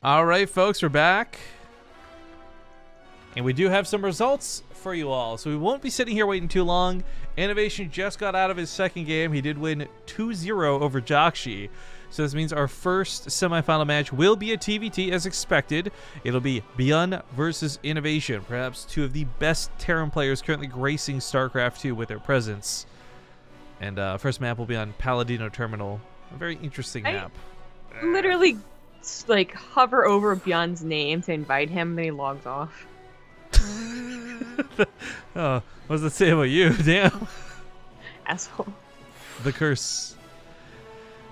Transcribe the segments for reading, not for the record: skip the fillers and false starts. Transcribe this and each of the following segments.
All right, folks, we're back. And we do have some results for you all. So we won't be sitting here waiting too long. INnoVation just got out of his second game. He did win 2-0 over Joxi. So this means our first semifinal match will be a TvT as expected. It'll be ByuN versus INnoVation. Perhaps two of the best Terran players currently gracing StarCraft 2 with their presence. And first map will be on Paladino Terminal. A very interesting map. Literally, like, hover over ByuN's name to invite him, then he logs off. Oh, what does it say about you? Damn. Asshole. The curse.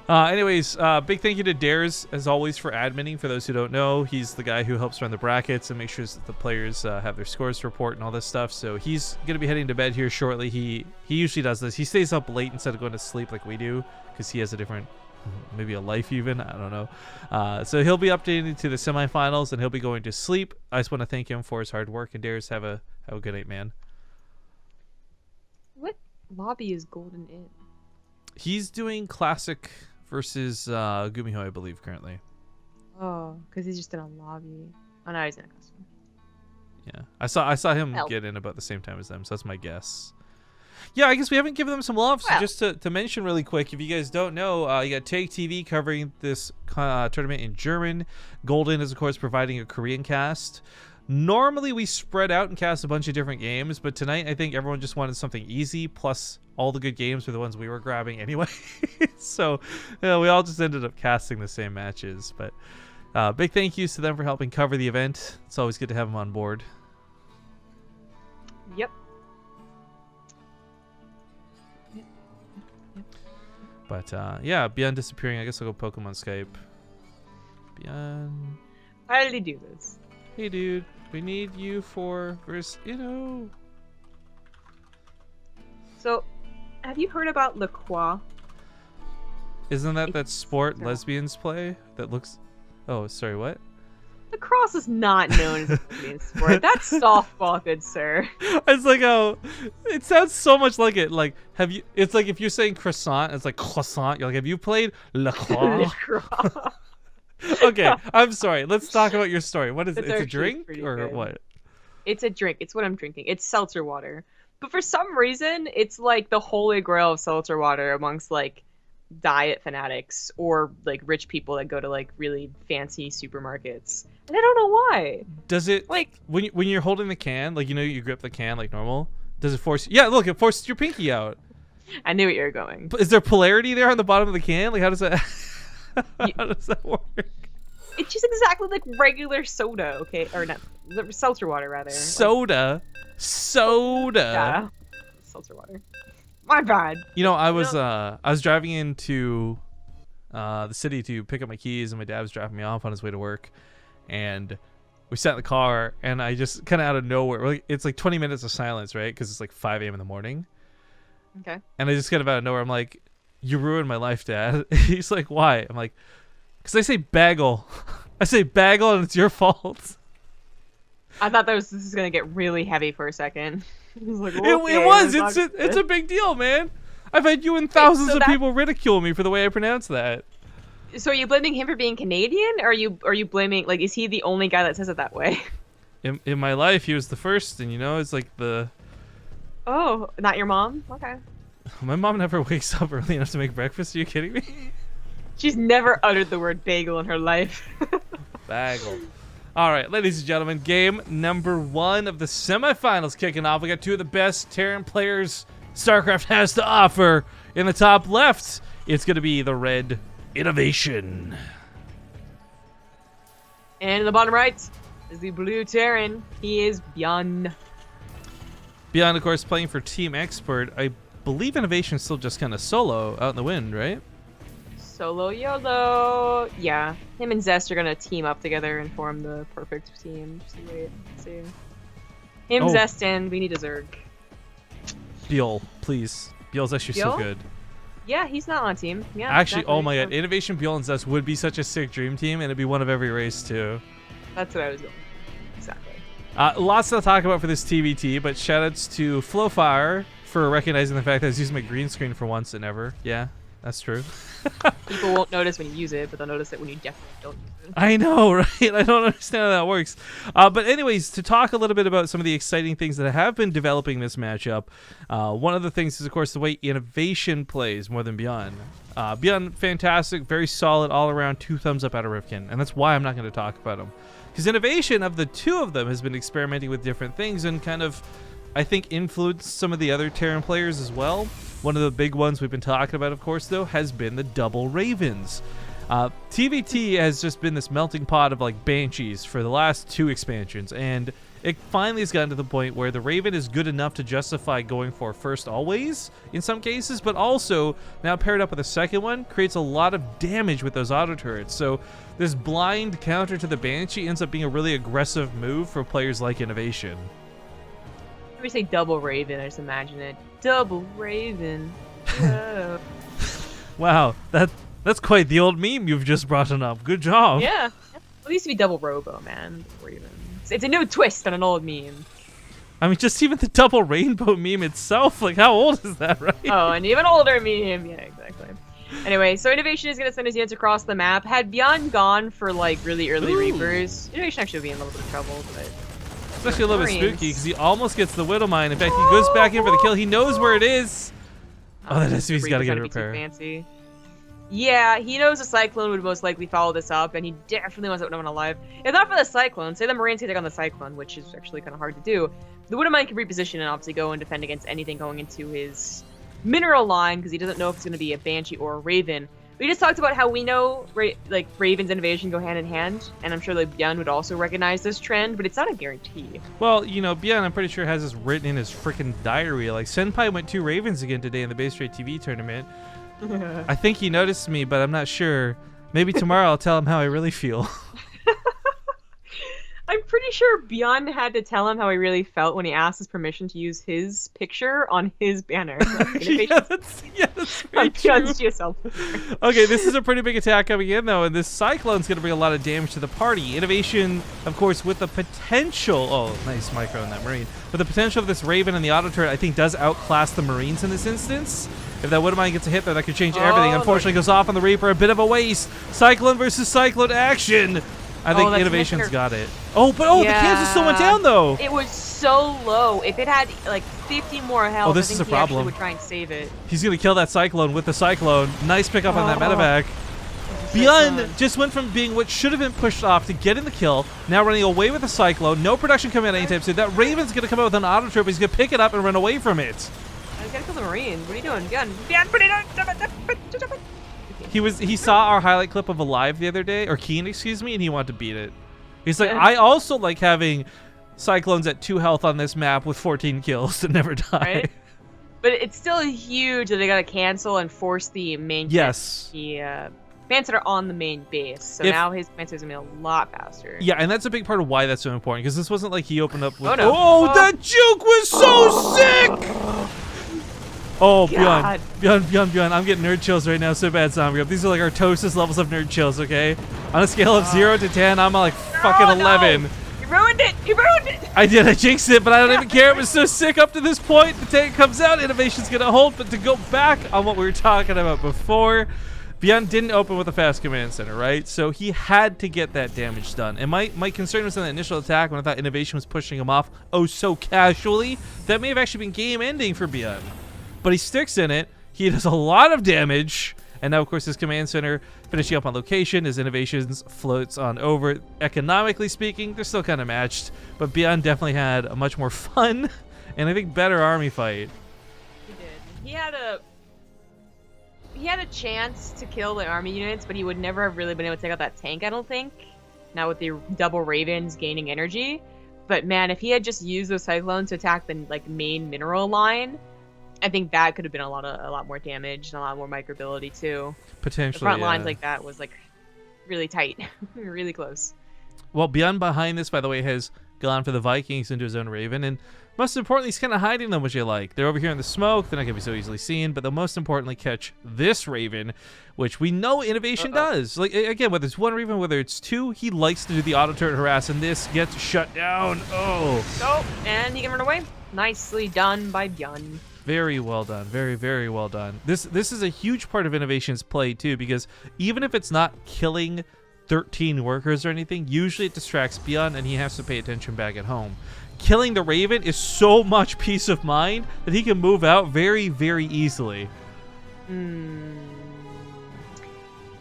Anyways, big thank you to Dares, as always, for adminning. For those who don't know, he's the guy who helps run the brackets and make sure that the players have their scores to report and all this stuff. So he's going to be heading to bed here shortly. He usually does this. He stays up late instead of going to sleep like we do, because he has a different, maybe a life even. I don't know. So he'll be updating to the semifinals, and he'll be going to sleep. I just want to thank him for his hard work. And Dares, have a good night, man. What lobby is Golden in? He's doing classic versus Gumiho, I believe, currently. Oh, because he's just in a lobby. Oh, no, he's in a custom. Yeah, I saw him get in about the same time as them, so that's my guess. Yeah, I guess we haven't given them some love. So just to mention really quick, if you guys don't know, you got TvT covering this tournament in German. Golden is, of course, providing a Korean cast. Normally, we spread out and cast a bunch of different games, but tonight I think everyone just wanted something easy, plus all the good games were the ones we were grabbing anyway. So we all just ended up casting the same matches. But big thank yous to them for helping cover the event. It's always good to have them on board. Yep. But yeah, ByuN disappearing. I guess I'll go Pokemon Skype. ByuN. How did he do this? Hey, dude. We need you for versus Inno. So, have you heard about La Croix? Isn't that sport lesbians play? That looks. Oh, sorry. What? Lacrosse is not known as a lesbian sport. That's softball, good sir. It's like, oh, it sounds so much like it. Like, have you? It's like if you're saying croissant, it's like croissant. You're like, have you played La Croix? Okay, I'm sorry. Let's talk about your story. What is it? It's a drink or good. What? It's a drink. It's what I'm drinking. It's seltzer water. But for some reason, it's like the holy grail of seltzer water amongst like diet fanatics or like rich people that go to like really fancy supermarkets. And I don't know why. Does it like when you're holding the can, like you grip the can like normal? Does it force? Yeah, look, it forces your pinky out. I knew what you were going. But is there polarity there on the bottom of the can? Like how does that? How does that work? It's just exactly like regular soda, okay? Or not, seltzer water, rather. Soda? Yeah. Seltzer water. My bad. You know, I was driving into the city to pick up my keys, and my dad was dropping me off on his way to work. And we sat in the car, and I just kind of out of nowhere, it's like 20 minutes of silence, right? Because it's like 5 a.m. in the morning. Okay. And I just kind of out of nowhere, I'm like, you ruined my life, Dad. He's like, why? I'm like, because I say bagel. I say bagel, and it's your fault. I thought this was going to get really heavy for a second. It was. It's a big deal, man. I've had you and thousands of people ridicule me for the way I pronounce that. So are you blaming him for being Canadian? Or are you blaming, like, is he the only guy that says it that way? In my life, he was the first, and it's like the... Oh, not your mom? Okay. My mom never wakes up early enough to make breakfast. Are you kidding me? She's never uttered the word bagel in her life. Bagel. All right, ladies and gentlemen, game number 1 of the semifinals kicking off. We got two of the best Terran players StarCraft has to offer. In the top left, it's going to be the red INnoVation. And in the bottom right is the blue Terran. He is ByuN. ByuN, of course, playing for Team Expert. I believe INnoVation is still just kind of solo out in the wind, right? Solo YOLO. Yeah, him and Zest are gonna team up together and form the perfect team. Just wait, see. Him, Zest, and we need a Zerg. Biel, please. Biel's actually so good. Yeah, he's not on team. Yeah. Actually, exactly. Oh my god, INnoVation, Biel, and Zest would be such a sick dream team, and it'd be one of every race too. That's what I was doing. Exactly. Lots to talk about for this TvT, but shoutouts to Flowfire for recognizing the fact that I was using my green screen for once and ever. Yeah. That's true. People won't notice when you use it, but they'll notice it when you definitely don't use it. I know, right? I don't understand how that works. But anyways, to talk a little bit about some of the exciting things that have been developing this matchup, one of the things is, of course, the way INnoVation plays more than ByuN. ByuN, fantastic, very solid all around, 2 thumbs up out of Rifkin, and that's why I'm not going to talk about him. Because INnoVation, of the 2 of them, has been experimenting with different things and kind of, I think, influenced some of the other Terran players as well. One of the big ones we've been talking about, of course, though, has been the double Ravens. TvT has just been this melting pot of like Banshees for the last 2 expansions, and it finally has gotten to the point where the Raven is good enough to justify going for first always in some cases, but also now paired up with a second one creates a lot of damage with those auto turrets. So this blind counter to the Banshee ends up being a really aggressive move for players like INnoVation. When we say double Raven, I just imagine it. Double Raven. Whoa. Wow, that's quite the old meme you've just brought up. Good job. Yeah. Well, it used to be double Robo, man. Raven. It's a new twist on an old meme. I mean, just even the double rainbow meme itself, like, how old is that, right? Oh, an even older meme. Yeah, exactly. Anyway, so INnoVation is going to send his units across the map. Had ByuN gone for, like, really early Reapers, INnoVation actually would be in a little bit of trouble, but... It's actually a little bit spooky, because he almost gets the Widow Mine. In fact, he goes back in for the kill. He knows where it is. Oh, that SUV's got to get a repair. Fancy. Yeah, he knows the Cyclone would most likely follow this up, and he definitely wants to put no one alive. If not for the Cyclone, say the Marines take on the Cyclone, which is actually kind of hard to do, the Widow Mine can reposition and obviously go and defend against anything going into his mineral line, because he doesn't know if it's going to be a Banshee or a Raven. We just talked about how we know Ravens and INnoVation go hand in hand, and I'm sure like ByuN would also recognize this trend, but it's not a guarantee. Well, you know, ByuN, I'm pretty sure has this written in his freaking diary. Like, Senpai went 2 Ravens again today in the BaseTradeTV tournament. I think he noticed me, but I'm not sure. Maybe tomorrow I'll tell him how I really feel. I'm pretty sure ByuN had to tell him how he really felt when he asked his permission to use his picture on his banner. yeah, that's very true. Okay, this is a pretty big attack coming in, though, and this Cyclone's going to bring a lot of damage to the party. INnoVation, of course, with the potential... Oh, nice micro on that Marine. With the potential of this Raven and the auto turret, I think, does outclass the Marines in this instance. If that Widow Mine gets a hit there, that could change everything. Unfortunately, goes off on the Reaper. A bit of a waste. Cyclone versus Cyclone action. I think INnoVation's got it. Oh, but the cancel still went down, though. It was so low. If it had, like, 50 more health, this is a problem. He would try and save it. He's going to kill that Cyclone with the Cyclone. Nice pickup on that medevac. ByuN just went from being what should have been pushed off to getting the kill, now running away with the Cyclone. No production coming out anytime soon. That Raven's going to come out with an auto trip. He's going to pick it up and run away from it. He's got to kill the Marines. What are you doing? ByuN, put it on. He saw our highlight clip of Alive the other day, or Keen, excuse me, and he wanted to beat it. He's like, I also like having Cyclones at 2 health on this map with 14 kills to never die. Right? But it's still huge that they got to cancel and force the main Command Center on the main base. So now his Command Center's going to be a lot faster. Yeah, and that's a big part of why that's so important, because this wasn't like he opened up with... that juke was so sick! Oh, ByuN, I'm getting nerd chills right now so bad, Zombie Up. These are like our Tosis levels of nerd chills, okay? On a scale of 0 to 10, I'm like fucking 11. No. You ruined it! You ruined it! I did, I jinxed it, but I don't even care. It was so sick up to this point. The tank comes out, INnoVation's gonna hold, but to go back on what we were talking about before, ByuN didn't open with a fast command center, right? So he had to get that damage done. And my concern was in the initial attack when I thought INnoVation was pushing him off so casually. That may have actually been game ending for ByuN. But he sticks in it. He does a lot of damage. And now, of course, his command center finishing up on location. His INnoVations floats on over. Economically speaking, they're still kind of matched. But ByuN definitely had a much more fun and I think better army fight. He did. He had a chance to kill the army units, but he would never have really been able to take out that tank, I don't think. Now with the double Ravens gaining energy. But man, if he had just used those Cyclones to attack the main mineral line, I think that could have been a lot more damage and a lot more microbility too. Potentially, the front lines like that was really tight, really close. Well, ByuN behind this, by the way, has gone for the Vikings into his own Raven, and most importantly, he's kind of hiding them, which I like. They're over here in the smoke; they're not gonna be so easily seen. But they'll most importantly catch this Raven, which we know INnoVation does. Like again, whether it's one Raven, whether it's 2, he likes to do the auto turret harass, and this gets shut down. Oh, and he can run away. Nicely done by ByuN. Very well done. Very, very well done. This is a huge part of INnoVation's play too, because even if it's not killing 13 workers or anything, usually it distracts ByuN and he has to pay attention back at home. Killing the Raven is so much peace of mind that he can move out very, very easily.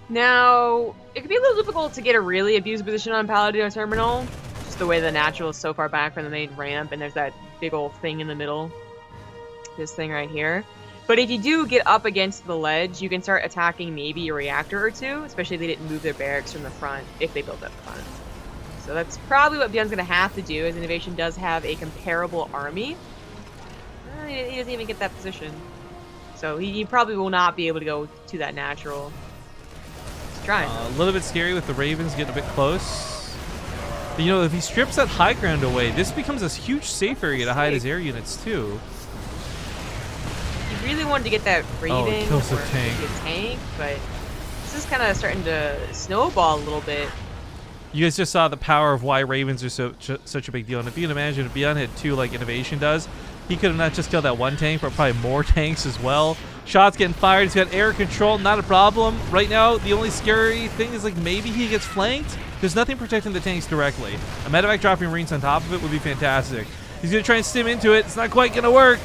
Now, it could be a little difficult to get a really abused position on Paladino Terminal, just the way the natural is so far back from the main ramp, and there's that big old thing in the middle. This thing right here. But if you do get up against the ledge, you can start attacking maybe a reactor or two, especially if they didn't move their barracks from the front, if they built up front. So that's probably what ByuN's going to have to do, as INnoVation does have a comparable army. He doesn't even get that position. So he probably will not be able to go to that natural. He's trying. A little bit scary with the Ravens getting a bit close. But, you know, if he strips that high ground away, this becomes a huge safe area to hide his air units too. He really wanted to get that Raven kills the or tank. the tank, but this is kind of starting to snowball a little bit. You guys just saw the power of why Ravens are such a big deal. And if you can imagine, if ByuN had 2 like INnoVation does, he could have not just killed that 1 tank, but probably more tanks as well. Shots getting fired. He's got air control. Not a problem. Right now, the only scary thing is like maybe he gets flanked. There's nothing protecting the tanks directly. A medevac dropping Marines on top of it would be fantastic. He's going to try and stim into it. It's not quite going to work.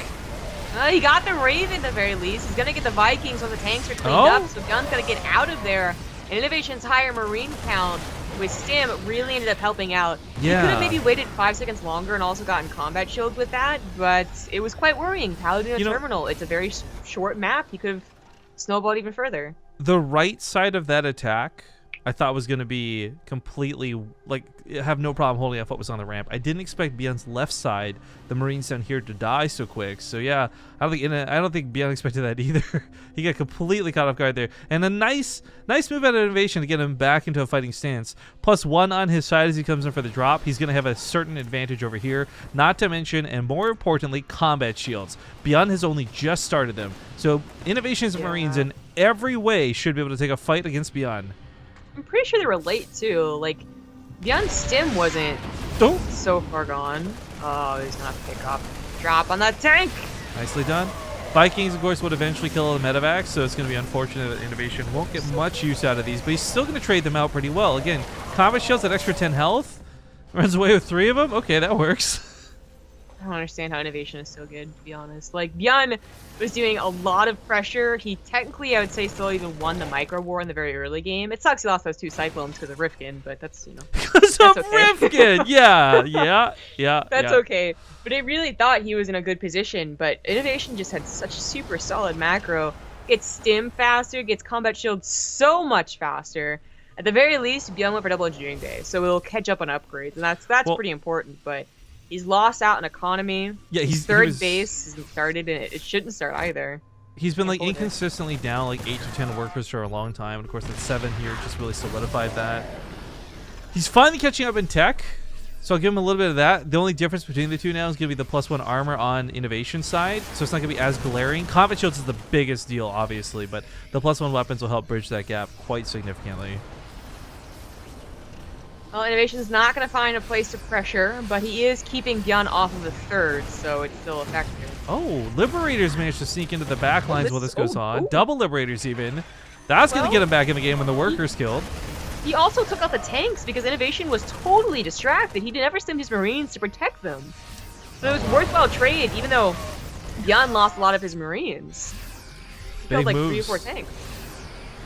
He got the Raven at the very least. He's going to get the Vikings when the tanks are cleaned up, so ByuN's going to get out of there. And INnoVation's higher Marine count with Stim really ended up helping out. Yeah. He could have maybe waited 5 seconds longer and also gotten combat shield with that, but it was quite worrying. Paladino Terminal, it's a very short map. He could have snowballed even further. The right side of that attack, I thought was going to be completely, like, have no problem holding off what was on the ramp. I didn't expect ByuN's left side, the Marines down here, to die so quick. So yeah, I don't think ByuN expected that either. He got completely caught off guard there, and a nice move out of INnoVation to get him back into a fighting stance. +1 on his side as he comes in for the drop. He's going to have a certain advantage over here. Not to mention, and more importantly, combat shields. ByuN has only just started them, so INnoVation's Marines in every way should be able to take a fight against ByuN. I'm pretty sure they were late too. Like, ByuN's Stim wasn't so far gone. Oh, he's gonna pick up drop on that tank. Nicely done. Vikings, of course, would eventually kill the medevacs, so it's going to be unfortunate that INnoVation won't get much use out of these, but he's still going to trade them out pretty well. Again, combat shields at extra 10 health. Runs away with 3 of them. Okay, that works. I don't understand how INnoVation is so good, to be honest. Like, ByuN was doing a lot of pressure. He technically, I would say, still even won the micro war in the very early game. It sucks he lost those 2 Cyclones because of Rifkin, but that's, you know. Because of Rifkin! Yeah. That's okay. But I really thought he was in a good position, but INnoVation just had such super solid macro. Gets Stim faster, gets combat shield so much faster. At the very least, ByuN went for double engineering base, so it'll catch up on upgrades, and that's pretty important, but he's lost out in economy. Yeah, his third base hasn't started, and it shouldn't start either. He's been like inconsistently down like 8 to 10 workers for a long time, and of course that 7 here just really solidified that. He's finally catching up in tech, so I'll give him a little bit of that. The only difference between the two now is going to be the +1 armor on INnoVation side, so it's not going to be as glaring. Combat shields is the biggest deal, obviously, but the +1 weapons will help bridge that gap quite significantly. Well, INnoVation's not going to find a place to pressure, but he is keeping ByuN off of the third, so it's still effective. Oh, Liberators managed to sneak into the back lines while this goes on. Double Liberators even. That's going to get him back in the game when the worker's killed. He also took out the tanks because INnoVation was totally distracted. He never stimmed his Marines to protect them. So it was a worthwhile trade, even though ByuN lost a lot of his Marines. He killed like 3 or 4 tanks.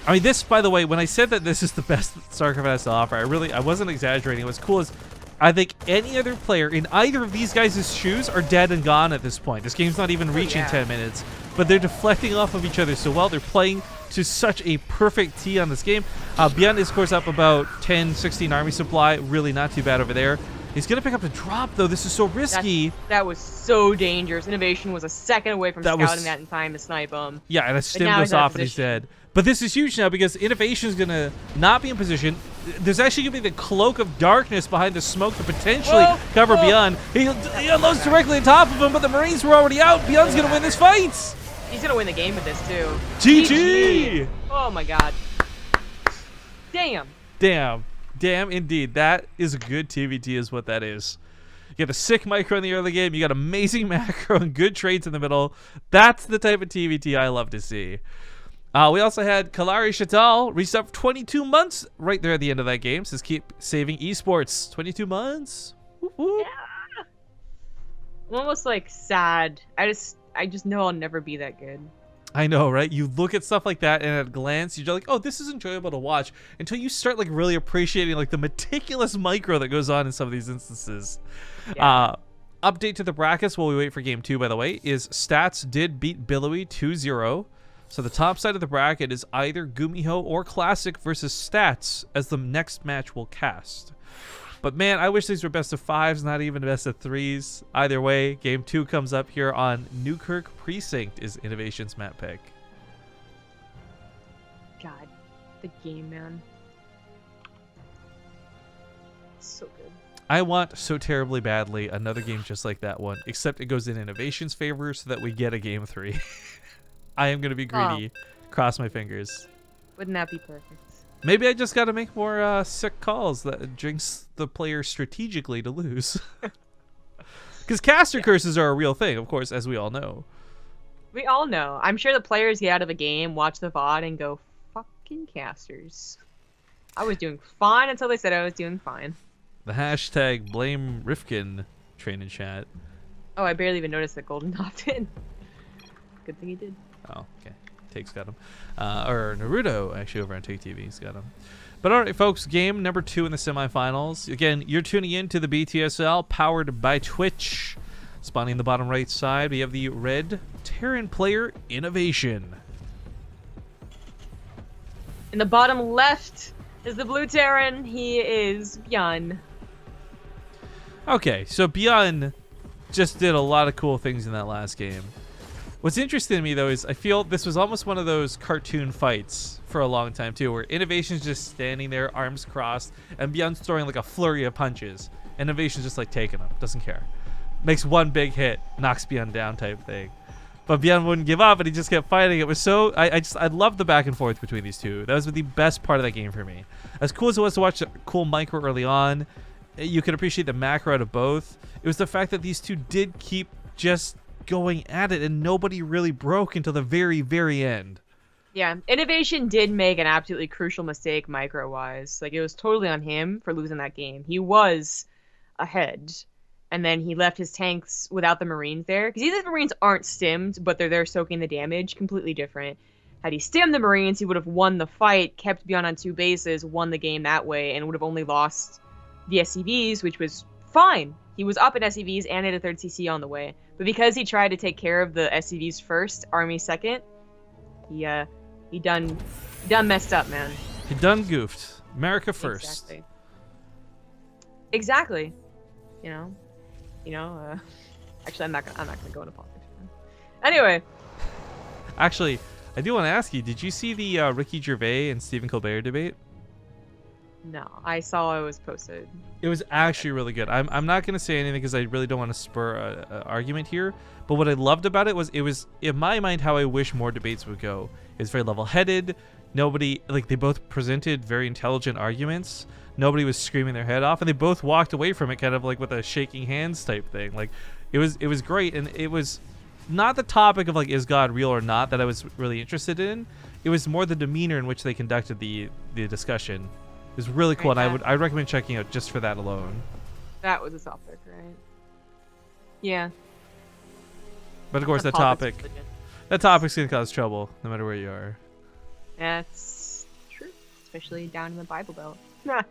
I mean, this, by the way, when I said that this is the best StarCraft has to offer, I wasn't exaggerating. What's cool is I think any other player in either of these guys' shoes are dead and gone at this point. This game's not even reaching 10 minutes, but they're deflecting off of each other so well. They're playing to such a perfect T on this game. ByuN is, of course, up about 10, 16 army supply. Really not too bad over there. He's going to pick up the drop, though. This is so risky. That was so dangerous. INnoVation was a second away from scouting that in time to snipe him. Yeah, and a stim goes off and he's dead. But this is huge now because INnoVation is going to not be in position. There's actually going to be the cloak of darkness behind the smoke to potentially cover ByuN. He unloads directly on top of him, but the Marines were already out. ByuN's going to win this fight. He's going to win the game with this, too. GG! Oh, my God. Damn. Damn, indeed. That is a good TvT is what that is. You got a sick micro in the early game. You got amazing macro and good trades in the middle. That's the type of TvT I love to see. We also had Kalari Shatal reached up 22 months right there at the end of that game. Says keep saving esports. 22 months. Woo-hoo. Yeah. I'm almost like sad. I just know I'll never be that good. I know, right? You look at stuff like that and at a glance, you're like, oh, this is enjoyable to watch, until you start like really appreciating like the meticulous micro that goes on in some of these instances. Yeah. Update to the brackets while we wait for game 2, by the way, is Stats did beat Billowy 2-0. So the top side of the bracket is either Gumiho or Classic versus Stats as the next match will cast. But man, I wish these were best of 5s, not even best of 3s. Either way, game 2 comes up here on Newkirk Precinct is INnoVation's map pick. God, the game, man. So good. I want so terribly badly another game just like that one, except it goes in INnoVation's favor so that we get a game 3. I am going to be greedy. Cross my fingers. Wouldn't that be perfect? Maybe I just got to make more sick calls that jinx the player strategically to lose. Because caster curses are a real thing, of course, as we all know. We all know. I'm sure the players get out of the game, watch the VOD, and go, fucking casters. I was doing fine until they said I was doing fine. The hashtag blame Rifkin train in chat. Oh, I barely even noticed that Golden hopped in. Good thing he did. Oh, okay. Take's got him. Or Naruto, actually, over on TvTV's got him. But all right, folks, game number 2 in the semifinals. Again, you're tuning in to the BTSL, powered by Twitch. Spawning in the bottom right side, we have the red Terran player, INnoVation. In the bottom left is the blue Terran. He is ByuN. Okay, so ByuN just did a lot of cool things in that last game. What's interesting to me, though, is I feel this was almost one of those cartoon fights for a long time, too, where INnoVation's just standing there, arms crossed, and ByuN's throwing like a flurry of punches. INnoVation's just like taking them, doesn't care. Makes one big hit, knocks ByuN down type thing. But ByuN wouldn't give up, and he just kept fighting. It was so... I loved the back and forth between these two. That was the best part of that game for me. As cool as it was to watch a cool micro early on, you could appreciate the macro out of both. It was the fact that these two did keep just going at it, and nobody really broke until the very, very end. Yeah, INnoVation did make an absolutely crucial mistake micro-wise. Like, it was totally on him for losing that game. He was ahead, and then he left his tanks without the Marines there. Because either the Marines aren't stimmed, but they're there soaking the damage. Completely different. Had he stimmed the Marines, he would have won the fight, kept ByuN on 2 bases, won the game that way, and would have only lost the SCVs, which was fine. He was up in SCVs and had a 3rd CC on the way. But because he tried to take care of the SCVs first, Army second, he done messed up, man. He done goofed. America first. Exactly. You know, actually I'm not gonna go into politics, man. Anyway. Actually, I do want to ask you, did you see the Ricky Gervais and Stephen Colbert debate? No, I saw it was posted. It was actually really good. I'm not going to say anything because I really don't want to spur an argument here. But what I loved about it was in my mind how I wish more debates would go. It was very level-headed. Nobody, like, they both presented very intelligent arguments. Nobody was screaming their head off, and they both walked away from it kind of like with a shaking hands type thing. Like, it was great, and it was not the topic of like is God real or not that I was really interested in. It was more the demeanor in which they conducted the discussion. It was really cool, and I'd recommend checking out just for that alone. That was a topic, right? Yeah. But of course, that topic's gonna cause trouble no matter where you are. That's true, especially down in the Bible Belt. All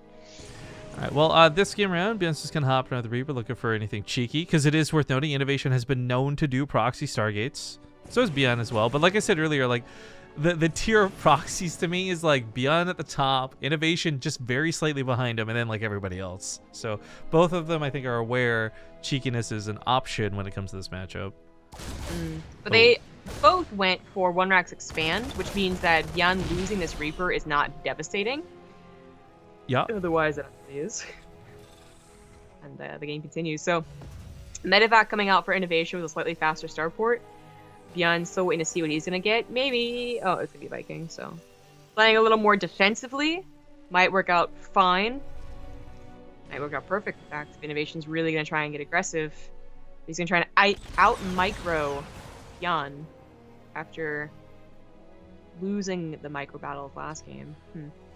right. Well, this game around, ByuN's just gonna hop around the Reaper looking for anything cheeky, because it is worth noting INnoVation has been known to do proxy Stargates. So is ByuN as well. But like I said earlier, like. The tier of proxies to me is like ByuN at the top, INnoVation just very slightly behind him, and then like everybody else. So both of them, I think, are aware cheekiness is an option when it comes to this matchup. But they both went for 1-Rax Expand, which means that ByuN losing this Reaper is not devastating. Yeah. Otherwise, it actually is. And the game continues. So Medevac coming out for INnoVation with a slightly faster starport. ByuN still waiting to see what he's gonna get. Maybe it's gonna be Viking, so playing a little more defensively might work out fine. It worked out perfect, in fact. INnoVation's really going to try and get aggressive. He's going to try and out-micro ByuN after losing the micro battle of last game.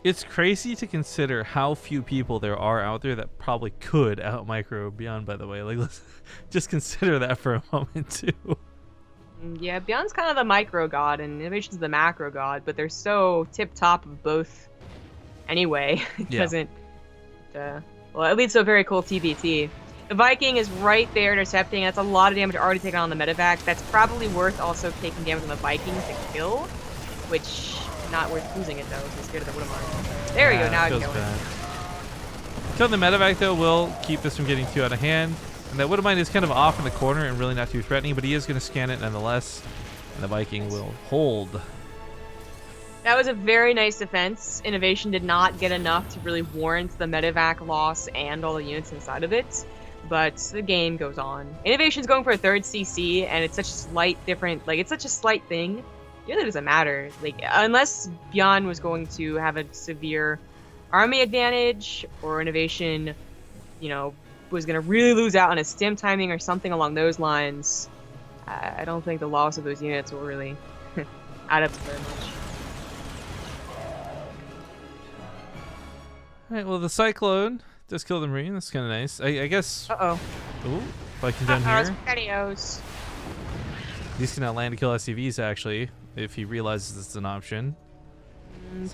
It's crazy to consider how few people there are out there that probably could out-micro ByuN, by the way. Like, let's just consider that for a moment, too. Yeah, ByuN's kind of the micro god, and INnoVation's the macro god, but they're so tip-top of both anyway. It doesn't... well, it leads to a very cool TvT. The Viking is right there intercepting. That's a lot of damage already taken on the medevac. That's probably worth also taking damage on the Viking to kill, which not worth losing it though. So I'm scared of the Woodamar. There we go. Now I can go in. Killing the medevac though will keep this from getting too out of hand. And that Woodamine is kind of off in the corner and really not too threatening, but he is going to scan it nonetheless. And the Viking will hold. That was a very nice defense. INnoVation did not get enough to really warrant the medevac loss and all the units inside of it. But the game goes on. INnoVation's going for a third CC, and it's such a slight different, like, it's such a slight thing. It really doesn't matter. Like, unless ByuN was going to have a severe army advantage, or INnoVation, you know, was going to really lose out on a stim timing or something along those lines, I don't think the loss of those units will really add up to very much. Alright, well, the Cyclone just killed the Marine. That's kind of nice. I guess... Uh-oh. Ooh, Viking down here. Patios. These can outland to kill SCVs, actually, if he realizes it's an option.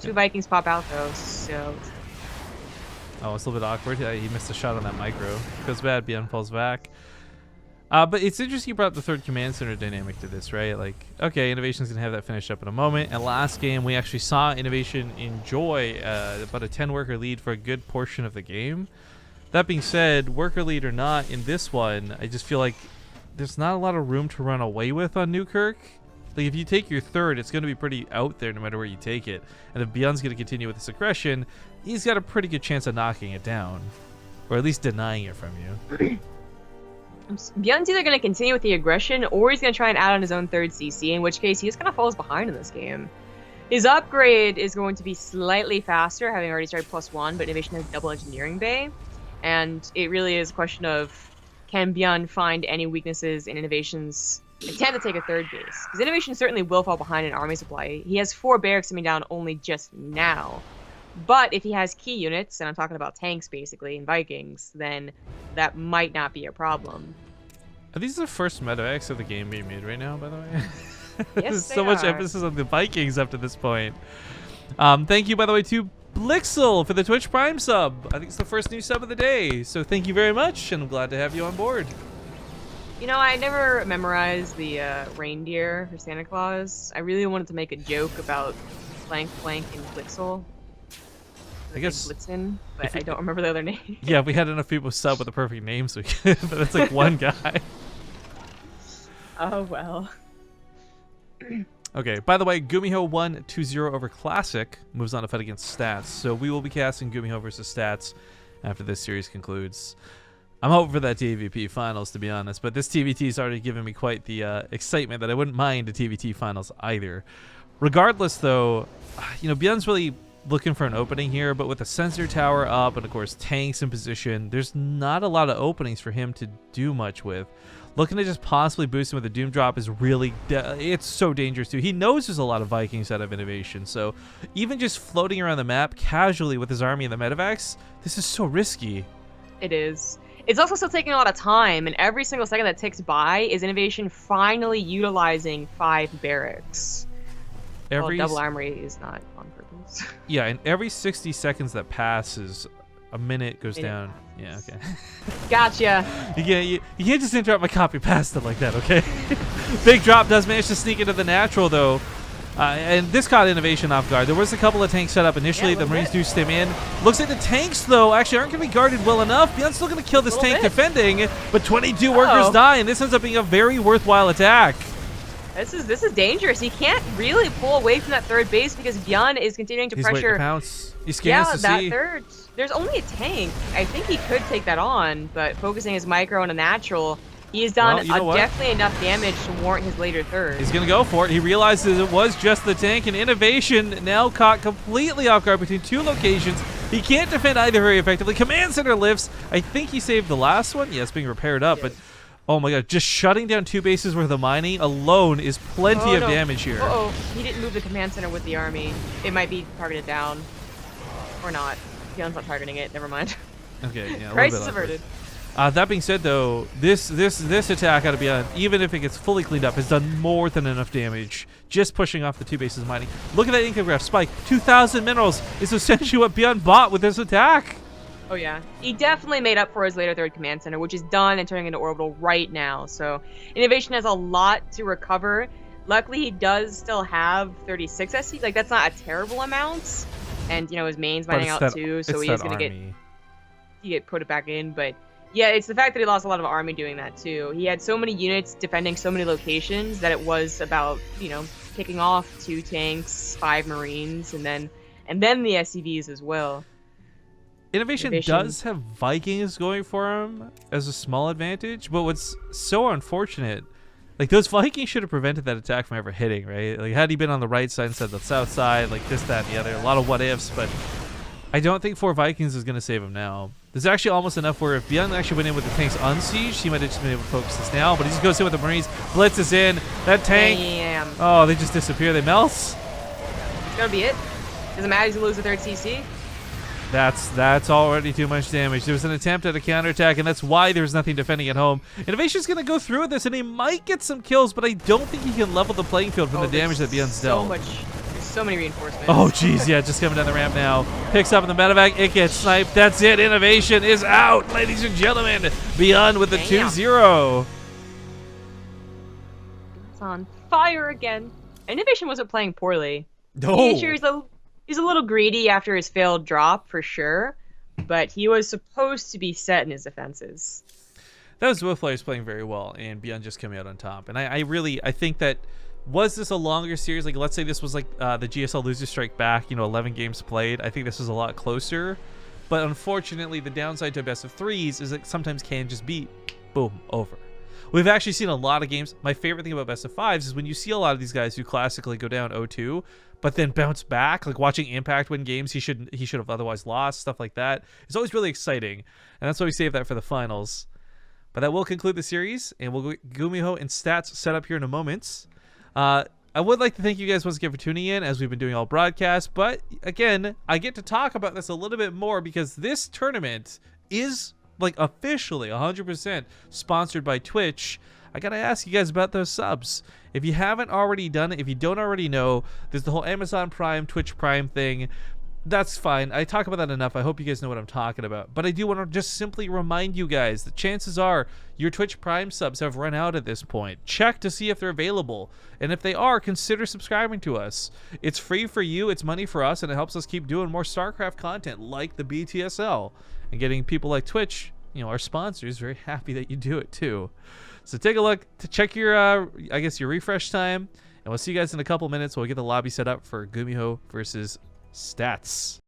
Two Vikings pop out, though, so... Oh, it's a little bit awkward. Yeah, he missed a shot on that micro. Goes bad, ByuN falls back. But it's interesting you brought up the third command center dynamic to this, right? Like, okay, INnoVation's going to have that finished up in a moment. And last game, we actually saw INnoVation enjoy about a 10-worker lead for a good portion of the game. That being said, worker lead or not, in this one, I just feel like there's not a lot of room to run away with on Newkirk. Like, if you take your third, it's going to be pretty out there no matter where you take it. And if ByuN's going to continue with this aggression, he's got a pretty good chance of knocking it down. Or at least denying it from you. ByuN's either going to continue with the aggression, or he's going to try and add on his own third CC, in which case he just kind of falls behind in this game. His upgrade is going to be slightly faster, having already started +1, but INnoVation has double engineering bay. And it really is a question of, can ByuN find any weaknesses in INnoVation's intent to take a third base? Because INnoVation certainly will fall behind in army supply. He has 4 barracks coming down only just now. But if he has key units, and I'm talking about tanks basically, and Vikings, then that might not be a problem. Are these the first medevacs of the game being made right now, by the way? Yes, There's so much emphasis on the Vikings up to this point. Thank you, by the way, to Blixel for the Twitch Prime sub. I think it's the first new sub of the day. So thank you very much, and I'm glad to have you on board. You know, I never memorized the reindeer for Santa Claus. I really wanted to make a joke about Flank, and Blixel. I guess Blitzen, but I don't remember the other name. Yeah, if we had enough people sub with the perfect names, we could. But that's like one guy. Oh well. Okay. By the way, Gumiho 1-2-0 over Classic moves on to fight against Stats. So we will be casting Gumiho versus Stats after this series concludes. I'm hoping for that TvP finals, to be honest. But this TvT has already given me quite the excitement that I wouldn't mind a TvT finals either. Regardless, though, you know, ByuN's really looking for an opening here, but with the sensor tower up and of course tanks in position, there's not a lot of openings for him to do much with. Looking to just possibly boost him with a Doom Drop is really it's so dangerous too. He knows there's a lot of Vikings out of INnoVation, so even just floating around the map casually with his army and the medevacs, this is so risky. It is. It's also still taking a lot of time, and every single second that ticks by is INnoVation finally utilizing 5 barracks. Well, double armory is not on purpose. Yeah, and every 60 seconds that passes, a minute goes down. Yeah, okay. Gotcha. You can't just interrupt my copy past it like that, okay? Big Drop does manage to sneak into the natural, though. And this caught INnoVation off guard. There was a couple of tanks set up initially. Yeah, the Marines do stim in. Looks like the tanks, though, actually aren't going to be guarded well enough. ByuN's still going to kill this tank defending, but 22 workers die, and this ends up being a very worthwhile attack. This is dangerous. He can't really pull away from that third base because ByuN is continuing to pressure. To pounce. He scans to that see. Third. There's only a tank. I think he could take that on, but focusing his micro on a natural, he has done definitely enough damage to warrant his later third. He's going to go for it. He realizes it was just the tank, and INnoVation now caught completely off guard between 2 locations. He can't defend either very effectively. Command Center lifts. I think he saved the last one. Yeah, it's being repaired up, but oh my god, just shutting down 2 bases worth of mining alone is plenty of damage here. Uh-oh, he didn't move the Command Center with the army. It might be targeted down. Or not. ByuN's not targeting it, never mind. Okay, yeah, Crisis averted. That being said, though, this attack out of ByuN, even if it gets fully cleaned up, has done more than enough damage. Just pushing off the 2 bases mining. Look at that income graph spike. 2,000 minerals is essentially what ByuN bought with this attack. Oh yeah, he definitely made up for his later 3rd command center, which is done and turning into orbital right now. So INnoVation has a lot to recover. Luckily, he does still have 36 SC. Like, that's not a terrible amount. And you know, his main's mining out too, so he is gonna get put it back in. But yeah, it's the fact that he lost a lot of army doing that too. He had so many units defending so many locations that it was about, you know, picking off 2 tanks, 5 marines, and then the SCVs as well. INnoVation does have Vikings going for him as a small advantage, but what's so unfortunate, like, those Vikings should have prevented that attack from ever hitting, right? Like, had he been on the right side instead of the south side, like this, that, and the other, a lot of what ifs, but I don't think 4 Vikings is going to save him now. There's actually almost enough where if ByuN actually went in with the tanks unsieged, he might have just been able to focus this now, but he just goes in with the Marines, blitzes in, that tank, oh, they just disappear, they melt. It's gonna be it. Doesn't matter if you lose the 3rd CC. That's already too much damage. There was an attempt at a counterattack, and that's why there's nothing defending at home. INnoVation's going to go through with this, and he might get some kills, but I don't think he can level the playing field from the damage that ByuN's dealt. There's so many reinforcements. Oh, jeez, yeah, just coming down the ramp now. Picks up in the medevac. It gets sniped. That's it. INnoVation is out, ladies and gentlemen. ByuN with the 2-0. It's on fire again. INnoVation wasn't playing poorly. No. He's a little greedy after his failed drop, for sure, but he was supposed to be set in his defenses. That was both players playing very well, and ByuN just coming out on top. And I think that, was this a longer series? Like, let's say this was like the GSL Loser Strike back, you know, 11 games played. I think this was a lot closer. But unfortunately, the downside to a best of 3s is that sometimes can just be, boom, over. We've actually seen a lot of games. My favorite thing about best of 5s is when you see a lot of these guys who classically go down 0-2, but then bounce back, like watching Impact win games he should have otherwise lost, stuff like that. It's always really exciting, and that's why we save that for the finals. But that will conclude the series, and we'll get Gumiho and stats set up here in a moment. I would like to thank you guys once again for tuning in, as we've been doing all broadcasts, but again, I get to talk about this a little bit more because this tournament is, like, officially 100% sponsored by Twitch. I gotta ask you guys about those subs. If you haven't already done it, if you don't already know, there's the whole Amazon Prime, Twitch Prime thing. That's fine. I talk about that enough. I hope you guys know what I'm talking about. But I do want to just simply remind you guys that chances are your Twitch Prime subs have run out at this point. Check to see if they're available. And if they are, consider subscribing to us. It's free for you, it's money for us, and it helps us keep doing more StarCraft content like the BTSL. And getting people like Twitch, you know, our sponsors, very happy that you do it too. So take a look to check your, I guess, your refresh time. And we'll see you guys in a couple minutes. We'll get the lobby set up for Gumiho versus Stats.